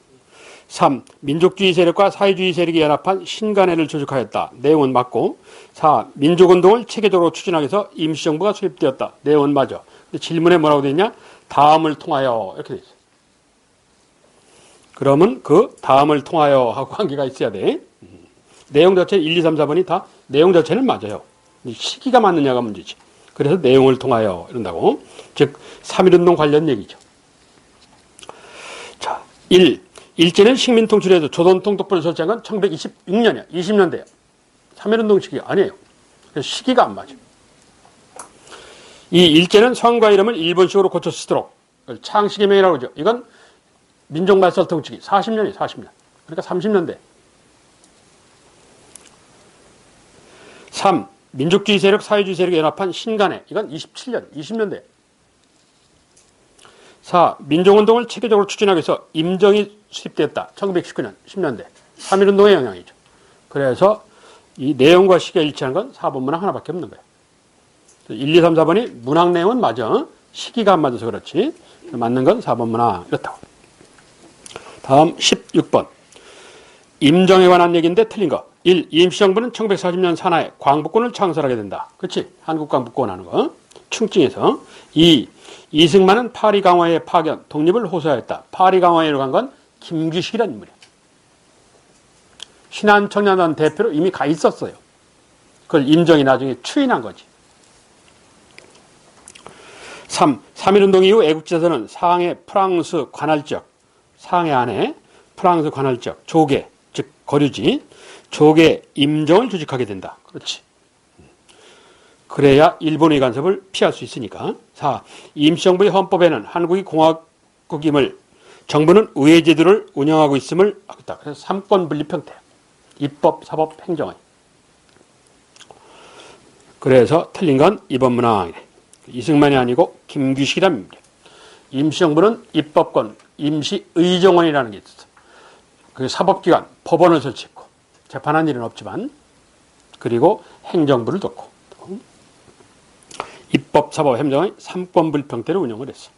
3. 민족주의 세력과 사회주의 세력이 연합한 신간회를 조직하였다. 내용은 맞고. 4. 민족운동을 체계적으로 추진하기 위해서 임시정부가 수립되었다. 내용은 맞아. 근데 질문에 뭐라고 되어 있냐? 다음을 통하여 이렇게 되어 있어. 그러면 그 다음을 통하여 하고 관계가 있어야 돼. 내용 자체 1, 2, 3, 4번이 다 내용 자체는 맞아요. 시기가 맞느냐가 문제지. 그래서 내용을 통하여 이런다고. 즉 3.1운동 관련 얘기죠. 자, 1. 일제는 식민 통치에서 조선 총독부를 설치한 건 1926년이야. 20년대야. 3.1운동 시기 아니에요. 그래서 시기가 안 맞아. 이 일제는 성과 이름을 일본식으로 고쳐 쓰도록 창씨개명이라고 그러죠. 이건 민족말살통치기 40년이 40년. 그러니까 30년대. 3. 민족주의 세력, 사회주의 세력이 연합한 신간회. 이건 27년, 20년대. 4. 민족운동을 체계적으로 추진하기 위해서 임정이 수립되었다. 1919년, 10년대. 3.1운동의 영향이죠. 그래서 이 내용과 시기가 일치하는 건 4번 문항 하나밖에 없는 거예요. 1, 2, 3, 4번이 문항 내용은 맞아. 시기가 안 맞아서 그렇지. 맞는 건 4번 문항. 이렇다고. 다음 16번. 임정에 관한 얘기인데 틀린 거. 1. 임시정부는 1940년 산하에 광복군을 창설하게 된다. 그렇지? 한국광복군 하는 거. 충칭에서. 2. 이승만은 파리강화에 파견, 독립을 호소하였다. 파리강화에로 간 건 김규식이라는 인물이야. 신한청년단 대표로 이미 가 있었어요. 그걸 임정이 나중에 추인한 거지. 3. 3.1운동 이후 애국지에서는 상해 프랑스 관할지역, 상해 안에 프랑스 관할지역, 조계, 즉 거류지, 조계 임정을 조직하게 된다. 그렇지. 그래야 일본의 간섭을 피할 수 있으니까. 4. 임시정부의 헌법에는 한국이 공화국임을, 정부는 의회제도를 운영하고 있음을 하겠다. 그래서 3권 분립 형태. 입법, 사법, 행정의. 그래서 틀린 건 2번 문항이래. 이승만이 아니고 김규식이란 인물이야. 임시정부는 입법권, 임시의정원이라는 게 있었어. 그 사법기관, 법원을 설치했고, 재판한 일은 없지만, 그리고 행정부를 뒀고, 입법, 사법, 행정의 3권 분립 형태를 운영을 했어.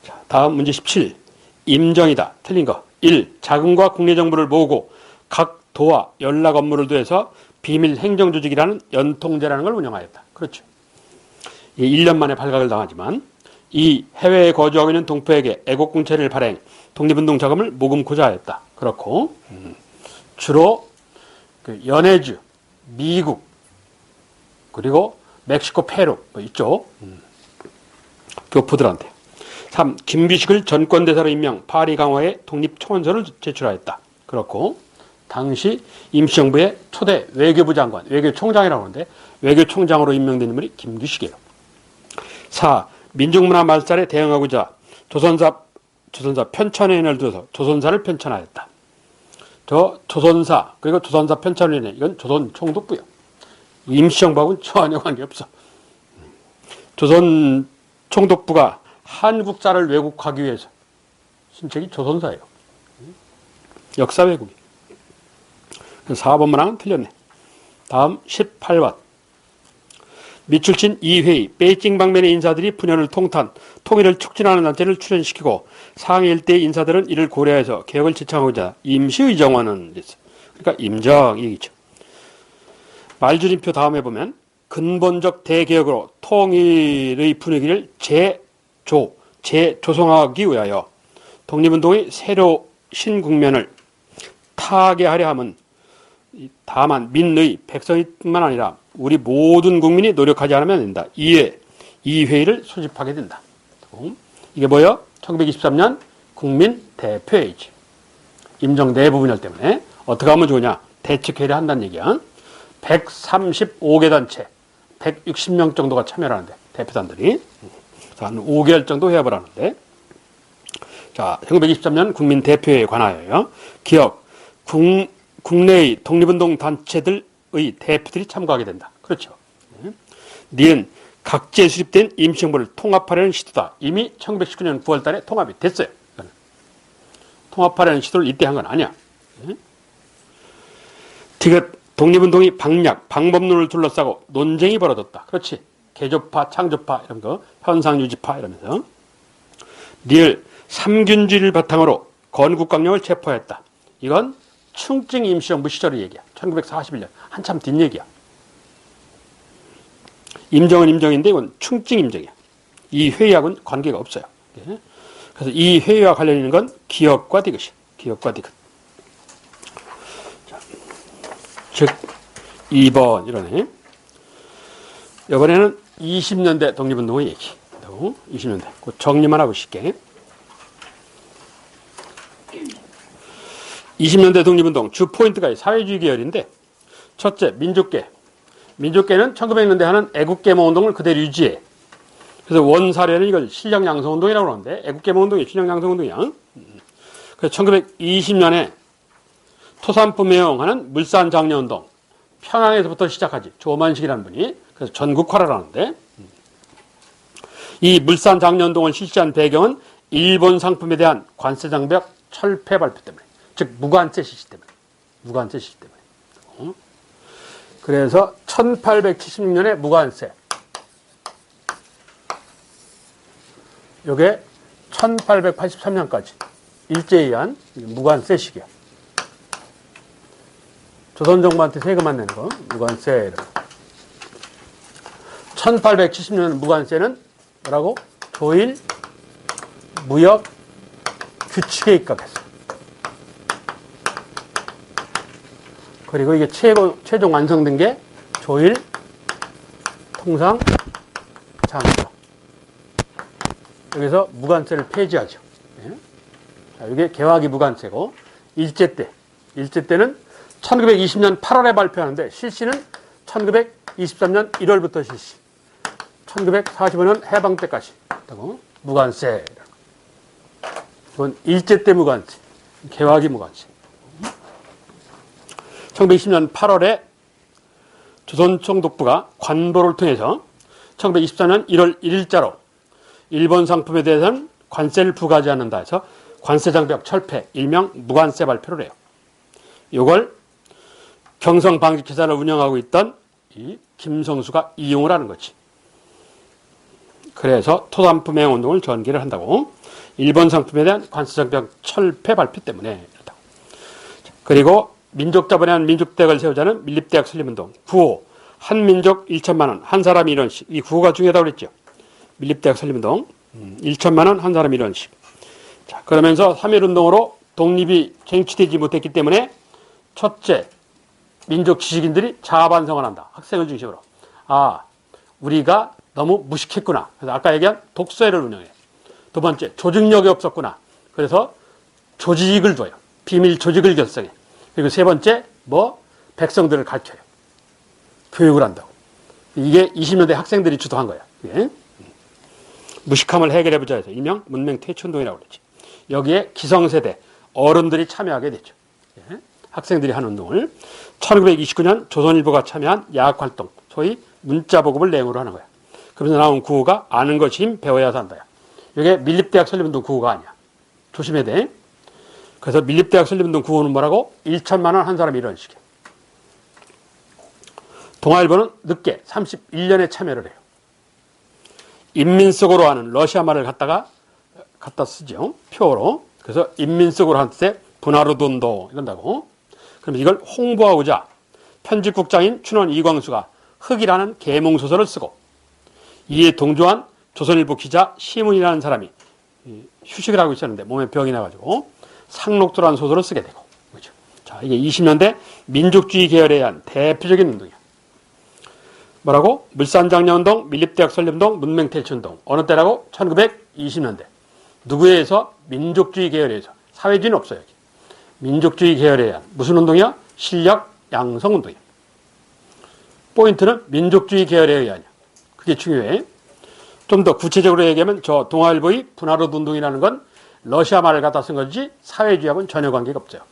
자, 다음 문제 17. 임정이다. 틀린 거. 1. 자금과 국내정부를 모으고 각 도와 연락 업무를 더해서 비밀 행정조직이라는 연통제라는 걸 운영하였다. 그렇죠. 1년 만에 발각을 당하지만. 2. 해외에 거주하고 있는 동포에게 애국공채를 발행, 독립운동 자금을 모금코자 하였다. 그렇고 주로 그 연해주, 미국, 그리고 멕시코, 페루 이쪽 교포들한테. 3. 김규식을 전권대사로 임명, 파리 강화에 독립청원서를 제출하였다. 그렇고 당시 임시정부의 초대 외교부 장관, 외교총장이라고 하는데 외교총장으로 임명된 인물이 김규식이에요. 4. 민족문화 말살에 대응하고자 조선사 편찬위원회를 들어서 조선사를 편찬하였다. 저 조선사, 그리고 조선사 편찬위원회, 이건 조선 총독부요. 임시정부하고는 전혀 관계없어. 조선 총독부가 한국사를 왜곡하기 위해서 신책이 조선사예요. 역사 왜곡이. 4번 문항은 틀렸네. 다음 18번. 미출친 2회의 베이징 방면의 인사들이 분열을 통일을 촉진하는 단체를 출연시키고 상해 일대의 인사들은 이를 고려해서 개혁을 제창하고자 임시의정원은 됐어. 그러니까 임정 얘기죠. 말줄임표 다음에 보면 근본적 대개혁으로 통일의 분위기를 재조성하기 위하여 독립운동의 새로 신국면을 타개하려 함은 다만 민의 백성뿐만 아니라 우리 모든 국민이 노력하지 않으면 안 된다. 이에 이 회의를 소집하게 된다. 이게 뭐예요? 1923년 국민 대표회의지. 임정 내부 분열 때문에 어떻게 하면 좋으냐? 대책회의를 한다는 얘기야. 135개 단체, 160명 정도가 참여를 하는데 대표단들이 한 5개월 정도 회합을 하는데, 자, 1923년 국민 대표회의에 관하여요. 기업, 국내의 독립운동 단체들의 대표들이 참가하게 된다. 그렇죠. 니은 각지에 수립된 임시정부를 통합하려는 시도다. 이미 1919년 9월 달에 통합이 됐어요. 통합하려는 시도를 이때 한 건 아니야. 디귿 독립운동이 방법론을 둘러싸고 논쟁이 벌어졌다. 그렇지. 개조파, 창조파 이런 거, 현상유지파 이러면서. 리을 삼균주의를 바탕으로 건국강령을 체포했다. 이건 충칭 임시정부 시절의 얘기야. 1941년. 한참 뒷 얘기야. 임정은 임정인데 이건 충칭 임정이야. 이 회의하고는 관계가 없어요. 그래서 이 회의와 관련 있는 건 기업과 디귿이야. 기업과 디귿. 자, 즉 2번 이러네. 이번에는 20년대 독립운동의 얘기. 20년대. 그 정리만 하고 쉽게. 20년대 독립운동 주 포인트가 사회주의 계열인데, 첫째 민족계. 민족계는 1900년대 하는 애국계몽 운동을 그대로 유지해. 그래서 원사례는 이걸 실력양성운동이라고 그러는데, 애국개몽운동이 실력양성운동이야. 그래서 1920년에 토산포매용하는 물산장려운동, 평양에서부터 시작하지. 조만식이라는 분이. 그래서 전국화를 하는데, 이 물산장려운동을 실시한 배경은 일본 상품에 대한 관세장벽 철폐 발표 때문에, 즉 무관세 실시 때문에. 무관세 실시 때문에. 그래서 1876년에 무관세. 요게 1883년까지 일제의한 무관세 시기야. 조선정부한테 세금 안 내는 거, 무관세. 1870년 무관세는 뭐라고? 조일 무역 규칙에 입각했어. 그리고 이게 최종 완성된 게 조일 통상 장려. 여기서 무관세를 폐지하죠. 예? 자, 이게 개화기 무관세고, 일제 때는 1920년 8월에 발표하는데 실시는 1923년 1월부터 실시. 1945년 해방 때까지 무관세. 이건 일제 때 무관세, 개화기 무관세. 1920년 8월에 조선총독부가 관보를 통해서 1924년 1월 1일자로 일본 상품에 대해서는 관세를 부과하지 않는다 해서 관세장벽 철폐, 일명 무관세 발표를 해요. 이걸 경성방직회사를 운영하고 있던 이 김성수가 이용을 하는 거지. 그래서 토산포매운동을 전개를 한다고. 일본 상품에 대한 관세장벽 철폐 발표 때문에. 그리고 민족자본에 한 민족대학을 세우자는 밀립대학 설립운동. 구호, 한민족 1천만 원, 한 사람 1원씩. 이 구호가 중요하다고 그랬죠. 밀립대학 설립운동. 1천만 원, 한 사람 1원씩. 자, 그러면서 3.1운동으로 독립이 쟁취되지 못했기 때문에 첫째, 민족 지식인들이 자아반성을 한다. 학생을 중심으로. 아, 우리가 너무 무식했구나. 그래서 아까 얘기한 독서회를 운영해. 두 번째, 조직력이 없었구나. 그래서 조직을 둬요. 비밀 조직을 결성해. 그리고 세 번째, 백성들을 가르쳐요. 교육을 한다고. 이게 20년대 학생들이 주도한 거야. 예? 무식함을 해결해보자 해서 일명 문맹 퇴치운동이라고 그러지. 여기에 기성세대, 어른들이 참여하게 됐죠. 예? 학생들이 한 운동을. 1929년 조선일보가 참여한 야학활동, 소위 문자보급을 내용으로 하는 거야. 그러면서 나온 구호가 아는 것이 힘, 배워야 산다. 이게 밀립대학 설립운동 구호가 아니야. 조심해야 돼. 그래서 밀립대학 설립운동 구호는 뭐라고? 1천만 원 한 사람 1원씩이야. 동아일보는 늦게 31년에 참여를 해요. 인민석으로 하는 러시아 말을 갖다 쓰죠. 표어로. 그래서 인민석으로 할 때 분하르돈도 이런다고. 그럼 이걸 홍보하고자 편집국장인 춘원 이광수가 흑이라는 계몽소설을 쓰고, 이에 동조한 조선일보 기자 시문이라는 사람이 휴식을 하고 있었는데 몸에 병이 나가지고 상록도라는 소설을 쓰게 되고. 그렇죠? 자, 이게 20년대 민족주의 계열에 의한 대표적인 운동이야. 뭐라고? 물산장려운동, 밀립대학 설립운동, 문맹퇴치운동. 어느 때라고? 1920년대. 누구에 의해서? 민족주의 계열에 의해서. 사회주의는 없어요. 여기. 민족주의 계열에 의한 무슨 운동이야? 실력 양성운동이야. 포인트는 민족주의 계열에 의한이야. 그게 중요해. 좀 더 구체적으로 얘기하면 저 동아일보의 분하르도 운동이라는 건 러시아 말을 갖다 쓴 거지 사회주의하고는 전혀 관계가 없어요.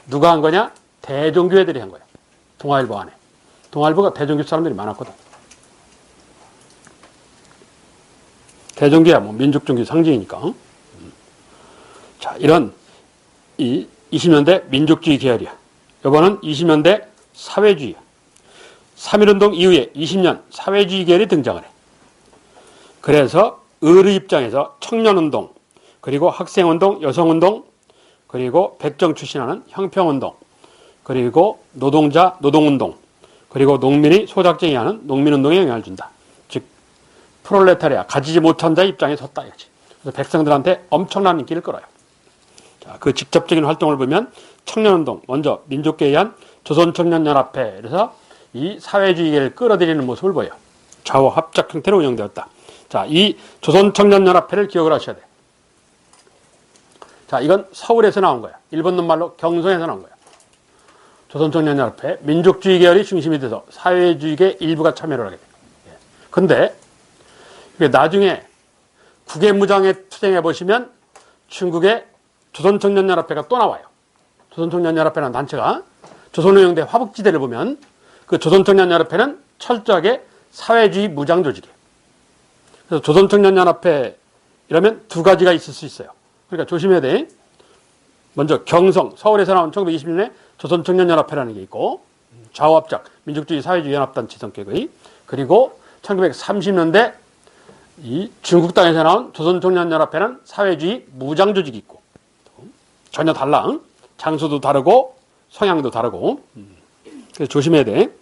누가 한 거냐? 대종교회들이 한 거야. 동아일보 안에. 동아일보가 대종교 사람들이 많았거든. 대종교야 민족종교 상징이니까. 자, 이런 이 20년대 민족주의 계열이야. 이번은 20년대 사회주의야. 3.1운동 이후에 20년 사회주의 계열이 등장을 해. 그래서 을의 입장에서 청년운동, 그리고 학생운동, 여성운동, 그리고 백정 출신하는 형평운동, 그리고 노동자, 노동운동, 그리고 농민이 소작쟁이 하는 농민운동에 영향을 준다. 즉 프롤레타리아, 가지지 못한 자의 입장에 섰다 이거지. 그래서 백성들한테 엄청난 인기를 끌어요. 자, 그 직접적인 활동을 보면 청년운동, 먼저 민족계에 의한 조선청년연합회, 그래서 이 사회주의를 끌어들이는 모습을 보여. 좌우 합작 형태로 운영되었다. 자, 이 조선청년연합회를 기억을 하셔야 돼. 자, 이건 서울에서 나온 거야. 일본 놈말로 경성에서 나온 거야. 조선청년연합회, 민족주의 계열이 중심이 돼서 사회주의계 일부가 참여를 하게 돼. 근데 이게 나중에 국외무장에 투쟁해 보시면 중국의 조선청년연합회가 또 나와요. 조선청년연합회라는 단체가 조선노동대 화북지대를 보면 그 조선청년연합회는 철저하게 사회주의 무장조직이에요. 그래서 조선청년연합회 이러면 두 가지가 있을 수 있어요. 그러니까 조심해야 돼. 먼저 경성, 서울에서 나온 1920년에 조선청년연합회라는 게 있고, 좌우합작, 민족주의 사회주의 연합단체 성격의, 그리고 1930년대 이 중국 땅에서 나온 조선청년연합회는 사회주의 무장조직이 있고, 전혀 달라. 장소도 다르고 성향도 다르고. 그래서 조심해야 돼.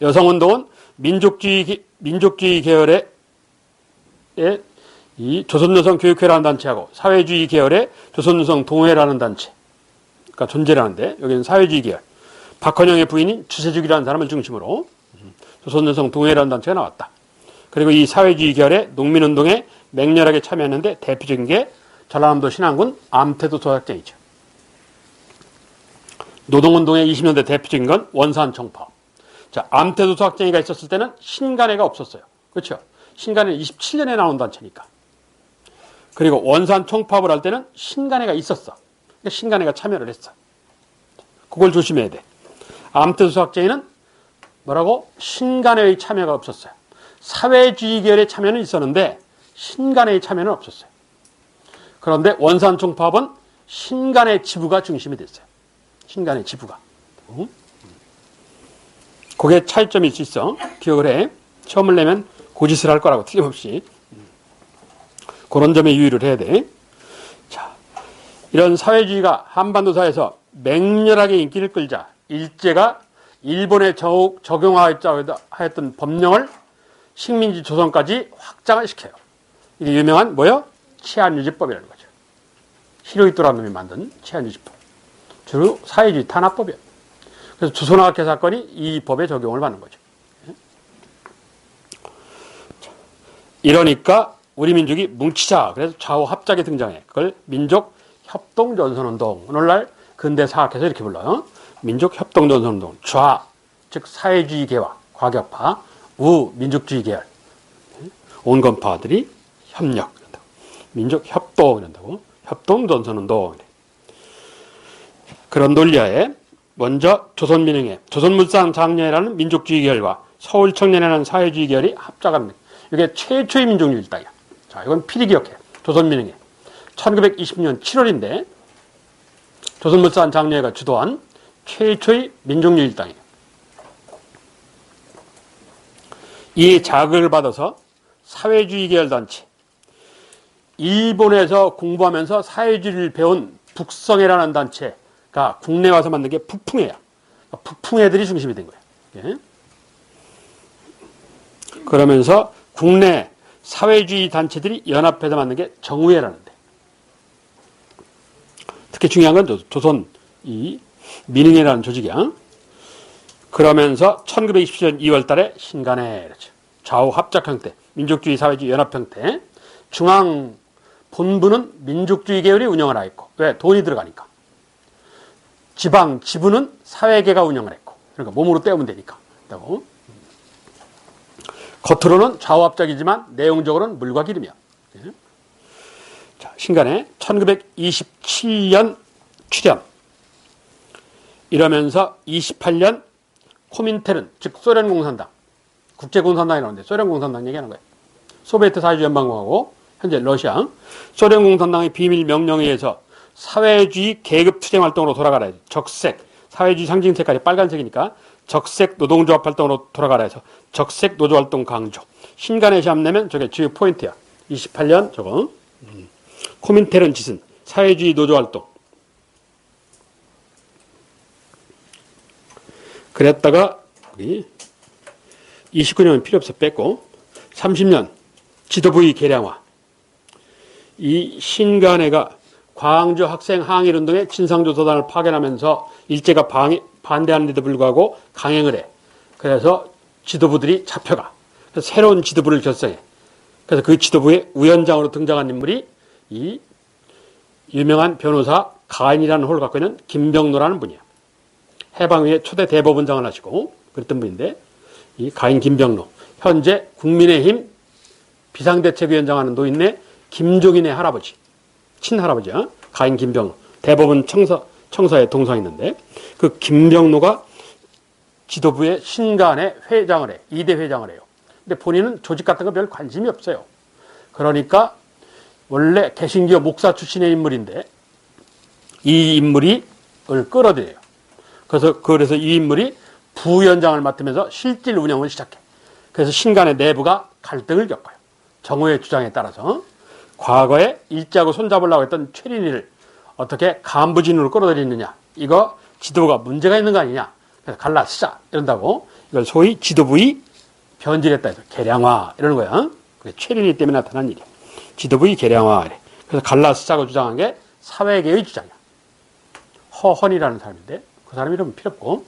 여성운동은 민족주의 계열의 이 조선여성교육회라는 단체하고 사회주의 계열의 조선여성동호회라는 단체가 존재하는데, 여기는 사회주의 계열. 박헌영의 부인인 주세죽이라는 사람을 중심으로 조선여성동호회라는 단체가 나왔다. 그리고 이 사회주의 계열의 농민운동에 맹렬하게 참여했는데 대표적인 게 전라남도 신안군 암태도 도작쟁이죠. 노동운동의 20년대 대표적인 건 원산청파. 자, 암태도 도작쟁이가 있었을 때는 신간회가 없었어요. 그렇죠? 신간회는 27년에 나온 단체니까. 그리고 원산총파업을 할 때는 신간회가 있었어. 그러니까 신간회가 참여를 했어. 그걸 조심해야 돼. 암태도 도작쟁이는 뭐라고? 신간회의 참여가 없었어요. 사회주의 계열의 참여는 있었는데 신간회의 참여는 없었어요. 그런데 원산총파업은 신간회 지부가 중심이 됐어요. 신간회 지부가. 그게 차이점일 수 있어. 기억을 해. 시험을 내면 고짓을 할 거라고 틀림없이. 그런 점에 유의를 해야 돼. 자, 이런 사회주의가 한반도 사회에서 맹렬하게 인기를 끌자 일제가 일본에 적용하였던 법령을 식민지 조선까지 확장을 시켜요. 이게 유명한 뭐요? 치안유지법이라는 거죠. 히로히토라는 놈이 만든 치안유지법. 주로 사회주의 탄압법이에요. 그래서 조선학회 사건이 이 법에 적용을 받는 거죠. 이러니까 우리 민족이 뭉치자. 그래서 좌우 합작이 등장해. 그걸 민족 협동전선운동. 오늘날 근대 사학에서 이렇게 불러요. 민족 협동전선운동. 좌, 즉 사회주의 계와 과격파, 우, 민족주의 계열. 온건파들이 협력. 민족 협동 이런다고. 협동전선운동. 그런 논리하에 먼저 조선민흥회, 조선물산 장려회라는 민족주의 계열과 서울청년회라는 사회주의 계열이 합작합니다. 이게 최초의 민족일당이야. 자, 이건 필히 기억해. 조선민흥회. 1920년 7월인데 조선물산 장려회가 주도한 최초의 민족일당이에요. 이 자극을 받아서 사회주의 계열 단체, 일본에서 공부하면서 사회주의를 배운 북성회라는 단체가 국내에 와서 만든 게 북풍회야. 북풍회들이 중심이 된 거예요. 그러면서 국내 사회주의 단체들이 연합해서 만든 게 정우회라는데, 특히 중요한 건 조선 이 민흥회라는 조직이야. 그러면서 1927년 2월 달에 신간회, 그렇죠. 좌우 합작 형태, 민족주의 사회주의 연합 형태, 중앙 본부는 민족주의 계열이 운영을 하였고, 왜? 돈이 들어가니까. 지방 지부는 사회계가 운영을 했고, 그러니까 몸으로 때우면 되니까. 겉으로는 좌우합작이지만 내용적으로는 물과 기름이야. 자, 신간회 1927년 출현. 이러면서 28년 코민테른, 즉 소련공산당, 국제공산당이 나오는데 소련공산당 얘기하는 거예요. 소비에트 사회주의 연방공화국, 현재 러시아. 소련공산당의 비밀 명령에 의해서 사회주의 계급 투쟁 활동으로 돌아가라 해서 적색, 사회주의 상징 색깔이 빨간색이니까 적색 노동조합 활동으로 돌아가라 해서 적색 노조활동 강조. 신간회 시험 내면 저게 주요 포인트야. 28년 저거. 코민테른 짓은 사회주의 노조활동. 그랬다가 29년은 필요 없어 뺐고 30년 지도부의 개량화. 이 신간회가 광주 학생 항일운동에 진상조사단을 파견하면서 일제가 반대하는데도 불구하고 강행을 해. 그래서 지도부들이 잡혀가. 그래서 새로운 지도부를 결성해. 그래서 그 지도부의 위원장으로 등장한 인물이 이 유명한 변호사 가인이라는 홀을 갖고 있는 김병로라는 분이야. 해방위의 초대 대법원장을 하시고 그랬던 분인데, 이 가인 김병로 현재 국민의힘 비상대책위원장 하는 노인네 김종인의 할아버지, 친할아버지야. 가인 김병로. 대법원 청사에 동상했는데 그 김병로가 지도부의 신간의 회장을 해. 2대 회장을 해요. 근데 본인은 조직 같은 거 별 관심이 없어요. 그러니까 원래 개신교 목사 출신의 인물인데 이 인물이 끌어들여요. 그래서 이 인물이 부위원장을 맡으면서 실질 운영을 시작해. 그래서 신간의 내부가 갈등을 겪어요. 정호의 주장에 따라서 과거에 일제하고 손잡으려고 했던 최린희를 어떻게 간부진으로 끌어들이느냐, 이거 지도부가 문제가 있는 거 아니냐, 그래서 갈라쓰자 이런다고. 이걸 소위 지도부의 변질했다 해서 개량화 이러는 거야. 그게 최린희 때문에 나타난 일이야. 지도부의 개량화 이래. 그래서 갈라쓰자고 주장한 게 사회계의 주장이야. 허헌이라는 사람인데 그 사람 이름은 필요 없고,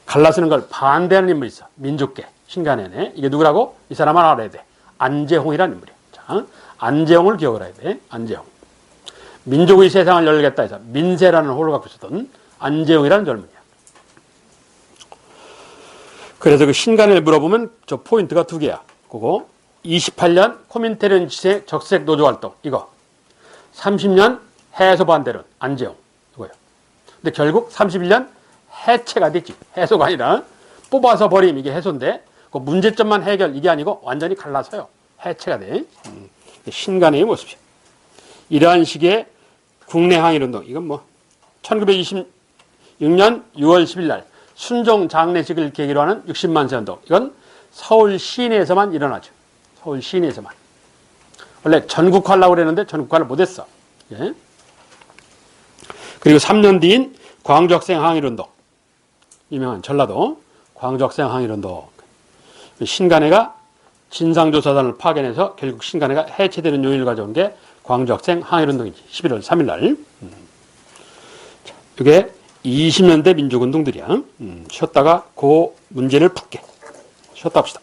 갈라쓰는 걸 반대하는 인물이 있어. 민족계 신간에네. 이게 누구라고? 이 사람은 알아야 돼. 안재홍이라는 인물이야. 자, 안재홍을 기억을 해야 돼. 안재홍. 민족의 세상을 열겠다 해서 민세라는 호를 갖고 있었던 안재홍이라는 젊은이야. 그래서 그 신간을 물어보면 저 포인트가 두 개야. 그거 28년 코민테른 지세 적색 노조 활동 이거, 30년 해소 반대론 안재홍 이거예요. 근데 결국 31년 해체가 됐지. 해소가 아니라 뽑아서 버림, 이게 해소인데 그 문제점만 해결 이게 아니고 완전히 갈라서요. 해체가 돼. 신간의 모습이야. 이러한 식의 국내 항일운동, 이건 뭐 1926년 6월 10일 날 순종 장례식을 계기로 하는 60만 세 운동, 이건 서울 시내에서만 일어나죠. 서울 시내에서만. 원래 전국화하려고 그랬는데 전국화를 못했어. 예? 그리고 3년 뒤인 광주학생 항일운동, 유명한 전라도 광주학생 항일운동. 신간회가 진상조사단을 파견해서 결국 신간회가 해체되는 요인을 가져온 게 광주학생 항일운동이지. 11월 3일 날. 이게 20년대 민족운동들이야. 쉬었다가 그 문제를 풀게. 쉬었다 합시다.